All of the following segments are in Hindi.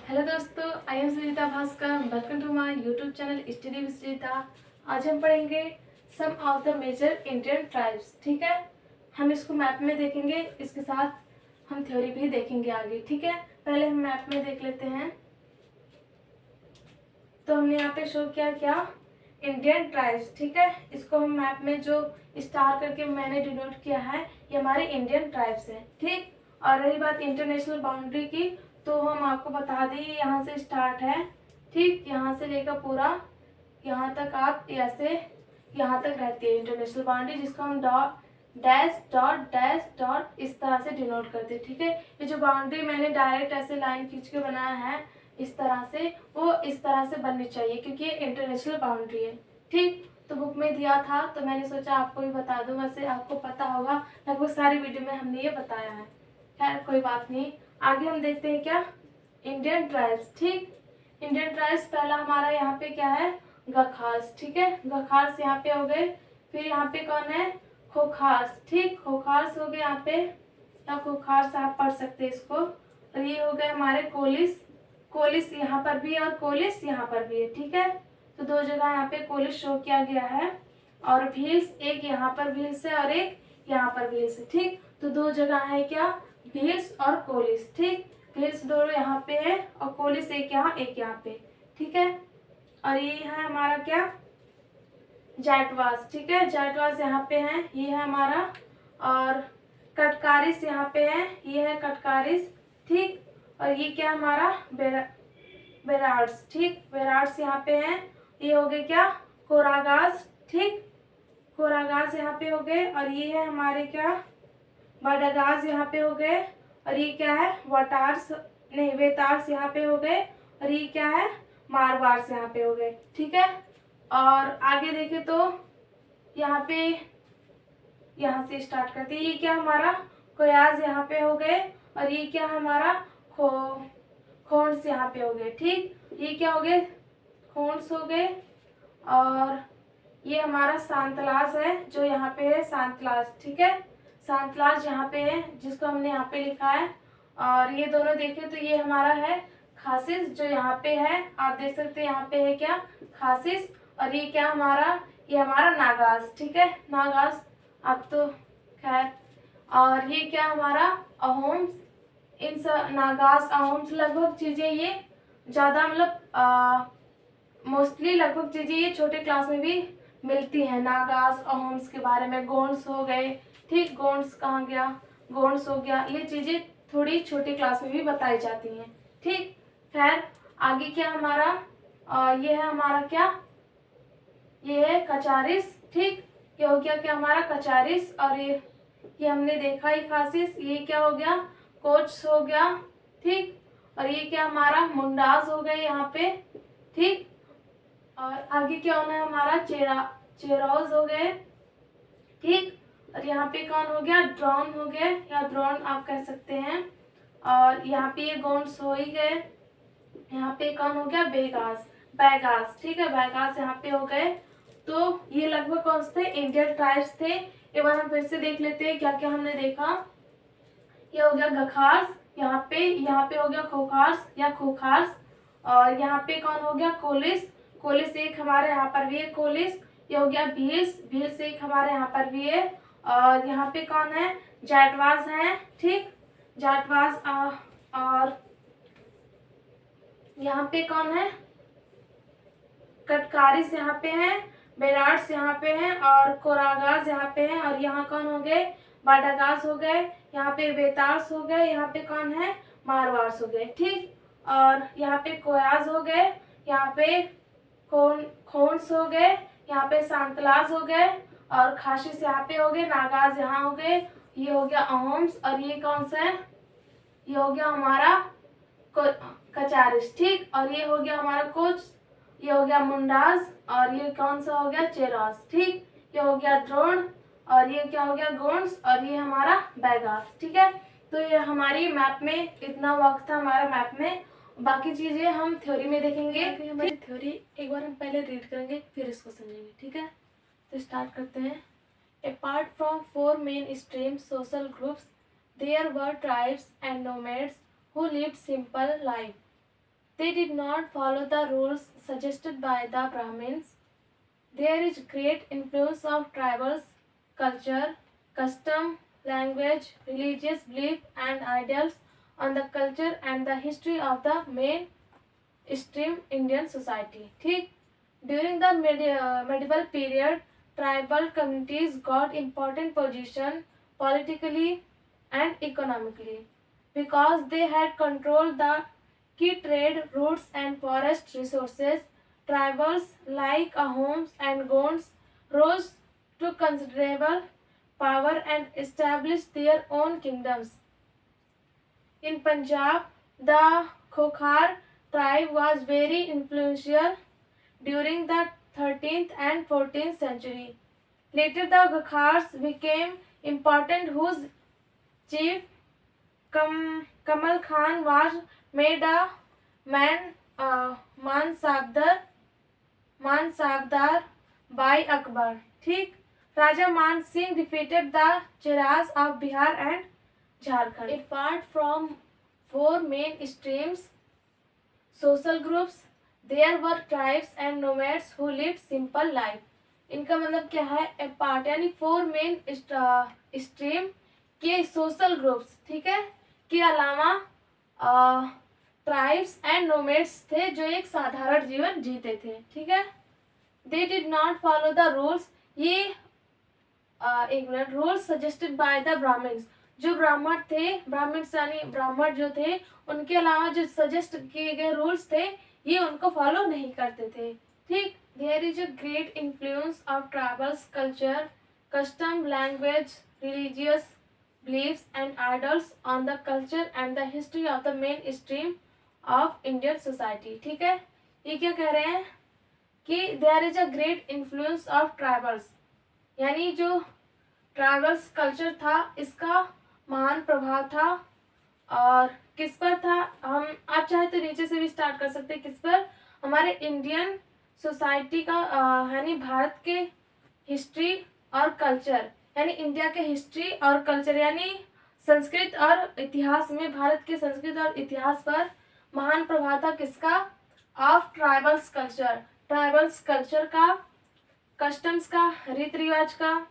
हेलो दोस्तों, I am Sujita Bhaskar. Welcome to my YouTube channel study with Sujita. आज हम पढ़ेंगे some of the major Indian tribes. ठीक है, हम इसको मैप में देखेंगे, इसके साथ हम थ्योरी भी देखेंगे आगे। ठीक है, पहले हम मैप में देख लेते हैं। तो हमने यहाँ पे शो किया क्या, इंडियन ट्राइब्स। ठीक है, इसको हम मैप में जो स्टार करके मैंने डिनोट किया है, ये हमारे इंडियन ट्राइब्स है। ठीक, और रही बात इंटरनेशनल बाउंड्री की, तो हम आपको बता दें यहाँ से स्टार्ट है। ठीक, यहाँ से लेकर पूरा यहाँ तक आप ऐसे यहाँ तक रहती है इंटरनेशनल बाउंड्री, जिसको हम डैश डॉट इस तरह से डिनोट करते हैं। ठीक है, ये जो बाउंड्री मैंने डायरेक्ट ऐसे लाइन खींच के बनाया है इस तरह से, वो इस तरह से बननी चाहिए क्योंकि ये इंटरनेशनल बाउंड्री है। ठीक, तो बुक में दिया था तो मैंने सोचा आपको भी बता दूं। वैसे आपको पता होगा, लगभग सारी वीडियो में हमने ये बताया है। खैर कोई बात नहीं, आगे हम देखते हैं क्या, इंडियन ट्राइब्स। ठीक, इंडियन ट्राइब्स पहला हमारा यहाँ पे क्या है, गखार्स। ठीक है, गखार्स यहाँ पे हो गए। फिर यहाँ पे कौन है, खोखार्स। ठीक, खोखार्स हो गए यहाँ पे, या खोखार्स आप पढ़ सकते हैं इसको। और ये हो गए हमारे कोलिस। कोलिस यहाँ पर भी है और कोलिस यहाँ पर भी है। ठीक है, तो दो जगह यहाँ पे कोलिस शो किया गया है। और भील्स, एक यहाँ पर भील्स है और एक यहाँ पर भील्स है। ठीक, तो दो जगह है क्या, भील्स और कोलिस। ठीक, भील्स दोनों यहाँ पे है और कोलिस एक यहाँ पे। ठीक है, और ये है हमारा क्या, जाटवास। ठीक है, जाटवास यहाँ पे है, ये है हमारा। और कटकारिस यहाँ पे है, ये है कटकारिस। ठीक, और ये क्या हमारा, बेरार्स। ठीक, बेरार्स यहाँ पे है, ये हो गए क्या, कोरागास। ठीक, कोरागास यहाँ पे हो गए। और ये है हमारे क्या, बडागास यहाँ पे हो गए। और ये क्या है, वटार्स नहीं वेतार्स यहाँ पे हो गए। और ये क्या है, मारवार्स यहाँ पे हो गए। ठीक है, और आगे देखें तो यहाँ पे, यहाँ से स्टार्ट करते हैं। ये क्या हमारा, कोयाज यहाँ पे हो गए। और ये क्या हमारा, खोन्स यहाँ पे हो गए। ठीक, ये क्या हो गए, खोन्स हो गए। और ये हमारा सांतलास है जो यहाँ पे है, सांतलास। ठीक है, सांतलास यहाँ पे है, जिसको हमने यहाँ पे लिखा है। और ये दोनों देखें तो ये हमारा है खासिस, जो यहाँ पे है, आप देख सकते हैं यहाँ पे है क्या, खासिस। और ये क्या हमारा, ये हमारा नागास। ठीक है, नागास अब तो खैर। और ये क्या हमारा, अहोम्स। इन सब नागास अहोम्स लगभग चीज़ें ये ज़्यादा मतलब मोस्टली लगभग चीज़ें ये छोटे क्लास में भी मिलती हैं। नागास अहोम्स के बारे में, गोंड्स हो गए। ठीक, गोंड्स कहाँ गया, गोंड्स हो गया। ये चीज़ें थोड़ी छोटी क्लास में भी बताई जाती हैं। ठीक, खैर आगे क्या हमारा, ये है हमारा क्या, ये है कचारिस। ठीक, ये हो गया क्या हमारा, कचारिस। और ये हमने देखा ही खासिस। ये क्या हो गया, कोच हो गया। ठीक, और ये क्या हमारा, मुंडास हो गए यहाँ पे। ठीक, और आगे क्या होना है हमारा, चेरोज हो गए। ठीक, और यहाँ पे कौन हो गया, ड्रोन हो गए, या ड्रोन आप कह सकते हैं। और यहाँ पे ये गोंड्स हो ही गए। यहाँ पे कौन हो गया, बेगास, बैगास। ठीक है, बैगास यहाँ पे हो गए। तो ये लगभग कौन से थे, इंडियन ट्राइब्स थे। एक बार हम फिर से देख लेते हैं क्या क्या हमने देखा। ये हो गया गखार्स, यहाँ पे हो गया खोखार्स या खोखार्स। और यहाँ पे कौन हो गया, कोलिस। कोलिस एक हमारे यहाँ पर भी है, कोलिस। ये हो गया भील्स, भील्स एक हमारे यहाँ पर भी है। और यहाँ पे कौन है, जाटवास है। ठीक, जाटवास। और यहाँ पे कौन है, कटकारिस यहाँ पे है, बेरार्स यहाँ पे है, और कोरागास यहाँ पे है। और यहाँ कौन हो गए, बाडागास हो गए। यहाँ पे बेतार्स हो गए। यहाँ पे कौन है, मारवार्स हो गए। ठीक, और यहाँ पे कोयाज हो गए। यहाँ पे खोन्स हो गए। यहाँ पे सांतलास हो गए। और खासिस यहाँ पे हो गए, नागाज यहाँ हो गए। ये हो गया अहोम्स। और ये कौन सा है, ये हो गया हमारा कचारिस। ठीक, और ये हो गया हमारा कोच, ये हो गया मुंडास। और ये कौन सा हो गया, चेरास। ठीक, ये हो गया द्रोण। और ये क्या हो गया, गोंड्स। और ये हमारा बैगास। ठीक है, तो ये हमारी मैप में इतना वक्त था हमारा मैप में। बाकी चीज़ें हम थ्योरी में देखेंगे। हमारी थ्योरी एक बार हम पहले रीड करेंगे, फिर इसको समझेंगे। ठीक है, तो स्टार्ट करते हैं। Apart from 4 main stream social groups, there were tribes and nomads who lived simple life. They did not follow the rules suggested by the Brahmins. There is great influence of tribals, culture, custom, language, religious belief, and ideals on the culture and the history of the mainstream Indian society. ठीक, during the medieval period, tribal communities got important position politically and economically because they had controlled the key trade routes and forest resources. Tribals like Ahoms and Gonds rose to considerable power and established their own kingdoms. In Punjab, the Khokhar tribe was very influential during the 13th and 14th century. Later, the Ghakhars became important, whose chief Kamal Khan was made a मानसाबदार by Akbar. ठीक, Raja Man Singh defeated the Cheras of Bihar and Jharkhand. Apart from four main streams, social groups, there were tribes and nomads who lived simple life. इनका मतलब क्या है? अपार्ट यानी फोर मेन स्ट्रीम के सोशल ग्रुप्स, ठीक है, के अलावा ट्राइब्स एंड नोमेड्स थे जो एक साधारण जीवन जीते थे. ठीक है. They did not follow the rules. ये एक minute. Rules suggested by the Brahmans. जो ब्राह्मण थे, ब्राह्मण्स यानी ब्राह्मण जो थे, उनके अलावा जो सजेस्ट किए गए रूल्स थे ये उनको फॉलो नहीं करते थे. ठीक. There is a great influence of tribals culture, custom, language, religious beliefs and idols on the culture and the history of the mainstream of Indian society. ठीक है. ये क्या कह रहे हैं कि there is a great influence of tribals, यानी जो ट्राइबल्स कल्चर था इसका महान प्रभाव था. और किस पर था? हम आप चाहे तो नीचे से भी स्टार्ट कर सकते हैं. किस पर? हमारे इंडियन सोसाइटी का यानी भारत के हिस्ट्री और कल्चर, यानी इंडिया के हिस्ट्री और कल्चर यानी संस्कृत और इतिहास में भारत के संस्कृत और इतिहास पर महान प्रभाव था. किसका? Of tribals culture. Tribals culture का, कस्टम्स का, रीति रिवाज का,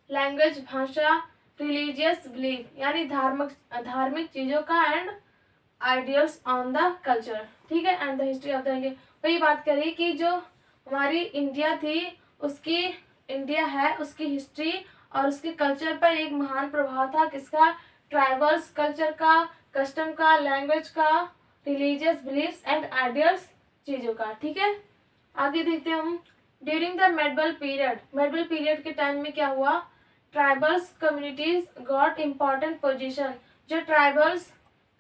लैंग्वेज भाषा, रिलीजियस बिलीफ यानी धार्मिक चीज़ों का, and ideals on the culture. ठीक है. And the history of the India. वही बात करी कि जो हमारी इंडिया थी उसकी इंडिया है उसकी हिस्ट्री और उसके कल्चर पर एक महान प्रभाव था. किसका? ट्राइबल्स कल्चर का, कस्टम का, लैंग्वेज का, रिलीजियस बिलीफ्स एंड आइडियल्स चीज़ों का. ठीक है. आगे देखते हैं हम. ड्यूरिंग द मेडबल पीरियड के टाइम में क्या हुआ? Tribals communities got important position. जो ट्राइबल्स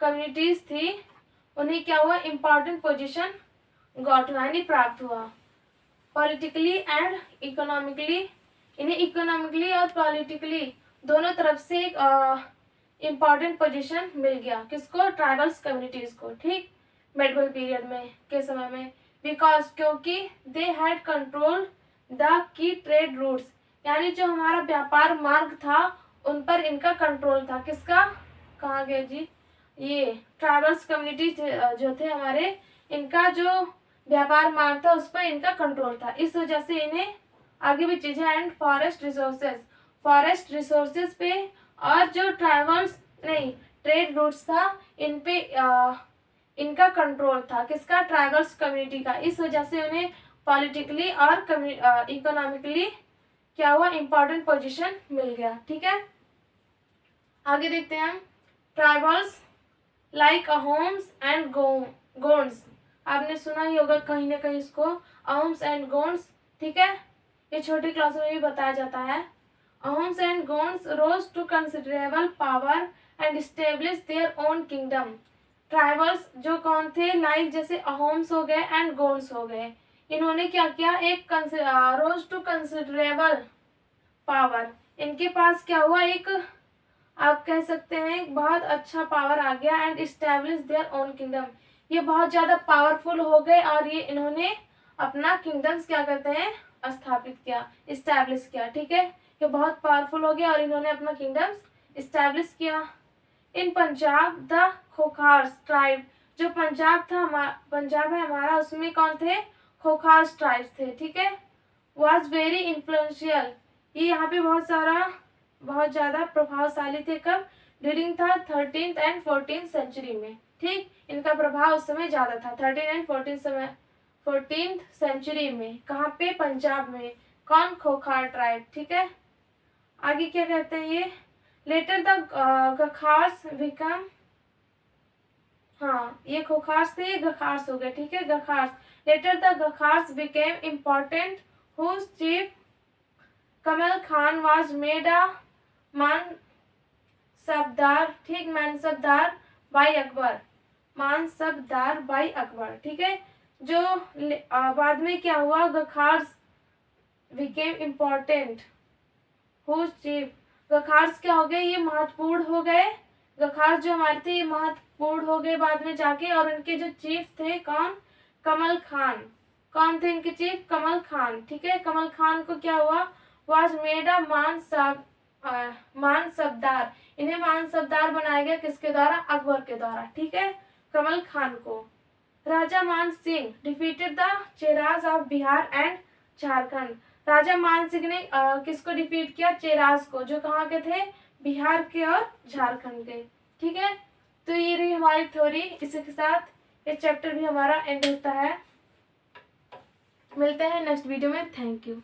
कम्युनिटीज थी उन्हें क्या हुआ? इम्पॉर्टेंट पोजिशन गॉट यानी प्राप्त हुआ. पॉलिटिकली एंड इकोनॉमिकली, इन्हें इकोनॉमिकली और पॉलिटिकली दोनों तरफ से एक इम्पॉर्टेंट पोजीशन मिल गया. किसको? ट्राइबल्स कम्युनिटीज को. ठीक. मेडबल पीरियड में के समय में. बिकॉज क्योंकि they had control the key trade routes, यानी जो हमारा व्यापार मार्ग था उन पर इनका कंट्रोल था. किसका? कहाँ गए जी? ये ट्राइबल्स कम्युनिटी जो थे हमारे, इनका जो व्यापार मार्ग था उस पर इनका कंट्रोल था. इस वजह से इन्हें आगे भी चीजें. एंड फॉरेस्ट रिसोर्सेज पे और जो ट्राइबल्स नहीं ट्रेड रूट्स था इन पे इनका कंट्रोल था. किसका? ट्राइबल्स कम्युनिटी का. इस वजह से उन्हें पॉलिटिकली और इकोनॉमिकली क्या हुआ? इम्पॉर्टेंट पोजीशन मिल गया. ठीक है. आगे देखते हैं हम. Tribals like Ahoms and Gonds. आपने सुना ही होगा कहीं ना कहीं इसको, अहोम्स एंड गोंड्स. ठीक है. ये छोटी क्लासों में भी बताया जाता है. Ahoms and Gonds rose to considerable power and establish their own kingdom. Tribals जो कौन थे? लाइक जैसे अहोम्स हो गए एंड गोंड्स हो गए. इन्होंने क्या किया? एक रोज टू कंसिडरेबल पावर. इनके पास क्या हुआ? एक आप कह सकते हैं एक बहुत अच्छा पावर आ गया. And establish their own kingdom. ये बहुत ज़्यादा पावरफुल हो गए और ये इन्होंने अपना किंगडम्स क्या करते हैं? स्थापित किया, इस्टेब्लिश किया. ठीक है. ये बहुत पावरफुल हो गया और इन्होंने अपना किंगडम्स इस्टेब्लिश किया. इन पंजाब द खोखार्स ट्राइब जो पंजाब था, पंजाब है हमारा, उसमें कौन थे? खोखार ट्राइब्स थे, ठीक है। वॉज वेरी इन्फ्लुएंशियल, ये यहाँ पे बहुत ज़्यादा प्रभावशाली थे। कब? ड्यूरिंग था 13th and 14th सेंचुरी में, ठीक। इनका प्रभाव उस समय ज़्यादा था 13 एंड 14th सेंचुरी में। कहाँ पे? पंजाब में। कौन? खोखार ट्राइब, ठीक है। आगे क्या कहते हैं ये? लेटर द गखार्स बिकम, हाँ ये खोखार्स थे, ये गखार्स हो गए, ठीक है, Gakhars. Later the Gakhars became important, whose chief Kamal Khan was made a mansabdar, ठीक, मानसबदार बाय अकबर, मानसबदार बाय अकबर, ठीक है। जो बाद में क्या हुआ? Gakhars became important, whose chief, Gakhars क्या हो गए? ये महत्वपूर्ण हो गए। गखार्स जो हमारे थे ये महत्वपूर्ण हो गए बाद में जाके। और इनके जो चीफ थे कौन? कमल खान। कौन थे इनके चीफ? कमल खान, ठीक है। कमल खान को क्या हुआ? वाज मेड अ मानसबदार, इन्हें मानसबदार बनाया गया। किसके द्वारा? अकबर के द्वारा, ठीक है, कमल खान को। Raja Man Singh defeated the Cheros of Bihar and Jharkhand, Raja Man Singh ने किसको डिफीट किया? चेराज को, जो कहाँ के थे? बिहार के और झारखंड के, ठीक है। तो ये रही हमारी थ्योरी। इसी के साथ ये चैप्टर भी हमारा एंड होता है। मिलते हैं नेक्स्ट वीडियो में। Thank you.